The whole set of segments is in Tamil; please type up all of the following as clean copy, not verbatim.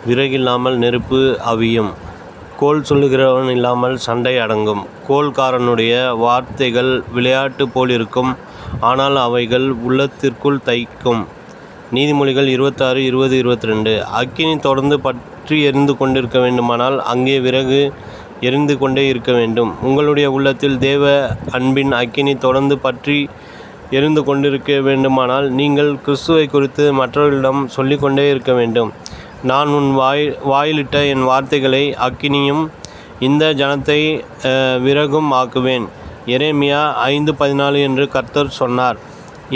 விறகில்லாமல் நெருப்பு அவியும். கோள் சொல்லுகிறவன் இல்லாமல் சண்டை அடங்கும். கோள்காரனுடைய வார்த்தைகள் விளையாட்டு போலிருக்கும், ஆனால் அவைகள் உள்ளத்திற்குள் தைக்கும். நீதிமொழிகள் 26:20-22. அக்கினி தொடர்ந்து பற்றி எரிந்து கொண்டிருக்க வேண்டுமானால் அங்கே விறகு எரிந்து கொண்டே இருக்க வேண்டும். உங்களுடைய உள்ளத்தில் தேவ அன்பின் அக்கினி தொடர்ந்து பற்றி எரிந்து கொண்டிருக்க வேண்டுமானால் நீங்கள் கிறிஸ்துவை குறித்து மற்றவர்களிடம் சொல்லிக்கொண்டே இருக்க வேண்டும். நான் உன் வாயிலிட்ட என் வார்த்தைகளை அக்கினியும் இந்த ஜனத்தை விறகும் ஆக்குவேன். எரேமியா 5:14 என்று கர்த்தர் சொன்னார்.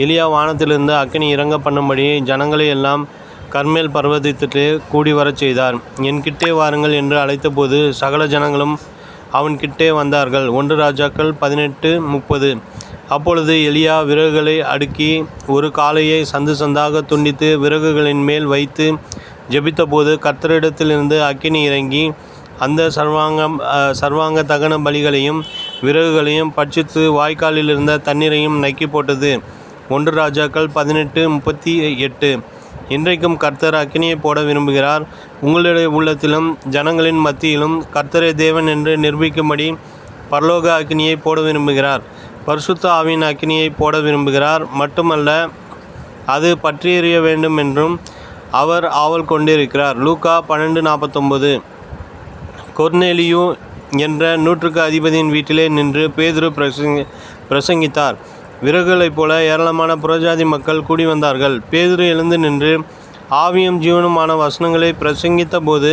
எலியா வானத்திலிருந்து அக்கினி இறங்க பண்ணும்படி ஜனங்களை எல்லாம் கர்மேல் பர்வதத்திலே கூடி வரச் செய்தார். என் கிட்டே வாருங்கள் என்று அழைத்தபோது சகல ஜனங்களும் அவன் கிட்டே வந்தார்கள். 1 ராஜாக்கள் 18:30. அப்பொழுது எலியா விறகுகளை அடுக்கி ஒரு காளையை சந்து சந்தாக துண்டித்து விறகுகளின் மேல் வைத்து ஜெபித்தபோது கர்த்தரிடத்திலிருந்து அக்கினி இறங்கி அந்த சர்வாங்க தகன பலிகளையும் விறகுகளையும் பட்சித்து வாய்க்காலில் இருந்த தண்ணீரையும் நக்கி போட்டது. 1 ராஜாக்கள் 18:38. இன்றைக்கும் கர்த்தர் அக்கினியை போட விரும்புகிறார். உங்களுடைய உள்ளத்திலும் ஜனங்களின் மத்தியிலும் கர்த்தரே தேவன் என்று நிரூபிக்கும்படி பரலோக அக்கினியை போட விரும்புகிறார். பரிசுத்த ஆவியின் அக்கினியை போட விரும்புகிறார். மட்டுமல்ல, அது பற்றியெறிய வேண்டும் என்றும் அவர் ஆவல் கொண்டிருக்கிறார். லூக்கா 12:49. கொர்நேலியு என்ற 100க்கு அதிபதியின் வீட்டிலே நின்று பேதுரு பிரசங்கித்தார். விறகுகளைப் போல ஏராளமான புறஜாதி மக்கள் கூடி வந்தார்கள். பேதுரு எழுந்து நின்று ஆவியும் ஜீவனுமான வசனங்களை பிரசங்கித்த போது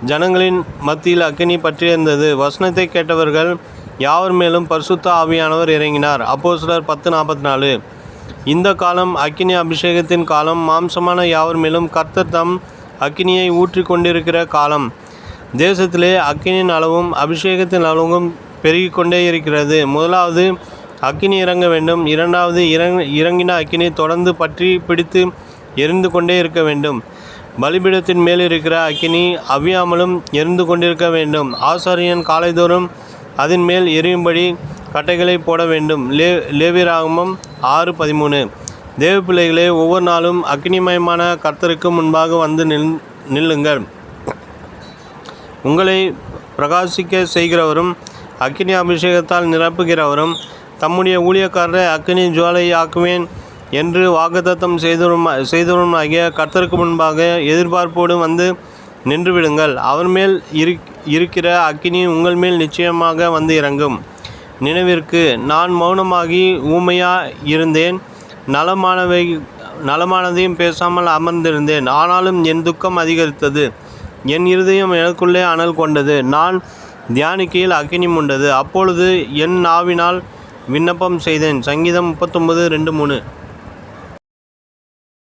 ஜனங்களின் மத்தியில் அக்கினி பற்றியிருந்தது. வசனத்தை கேட்டவர்கள் யாவர் மேலும் பரிசுத்த ஆவியானவர் இறங்கினார். அப்போஸ்தலர் 10:44. இந்த காலம் அக்கினி அபிஷேகத்தின் காலம். மாம்சமான யாவர் மேலும் கர்த்தர் தம் அக்கினியை ஊற்றி கொண்டிருக்கிற காலம். தேசத்திலே அக்கினியின் அளவும் அபிஷேகத்தின் அளவும் பெருகி கொண்டே இருக்கிறது. முதலாவது அக்கினி இறங்க வேண்டும். இரண்டாவது இறங்கின அக்கினி தொடர்ந்து பற்றி பிடித்து எரிந்து கொண்டே இருக்க வேண்டும். பலிபீடத்தின் மேல் இருக்கிற அக்கினி அவியாமலும் எரிந்து கொண்டிருக்க வேண்டும். ஆசாரியன் காலைதோறும் அதன் மேல் எரியும்படி கட்டைகளை போட வேண்டும். லேவியராகமம் 6:13. தேவ பிள்ளைகளே, ஒவ்வொரு நாளும் அக்கினிமயமான கர்த்தருக்கு முன்பாக வந்து நில்லுங்கள். உங்களை பிரகாசிக்க செய்கிறவரும் அக்கினி அபிஷேகத்தால் நிரப்புகிறவரும் தம்முடைய ஊழியக்காரரை அக்கினி ஜுவாலை ஆக்குவேன் என்று வாக்குத்தத்தம் செய்தவருமாகிய கர்த்தருக்கு முன்பாக எதிர்பார்ப்போடு வந்து நின்று விடுங்கள். அவர் மேல் இருக்கிற அக்கினி உங்கள் மேல் நிச்சயமாக வந்து இறங்கும். நினைவிற்கு, நான் மௌனமாகி ஊமையா இருந்தேன், நலமானதையும் பேசாமல் அமர்ந்திருந்தேன். ஆனாலும் என் துக்கம் அதிகரித்தது, என் இருதயம் எனக்குள்ளே அனல் கொண்டது. நான் தியானிக்கையில் அக்கினி உண்டது. அப்பொழுது என் நாவினால் விண்ணப்பம் செய்தேன். சங்கீதம் 39:2-3.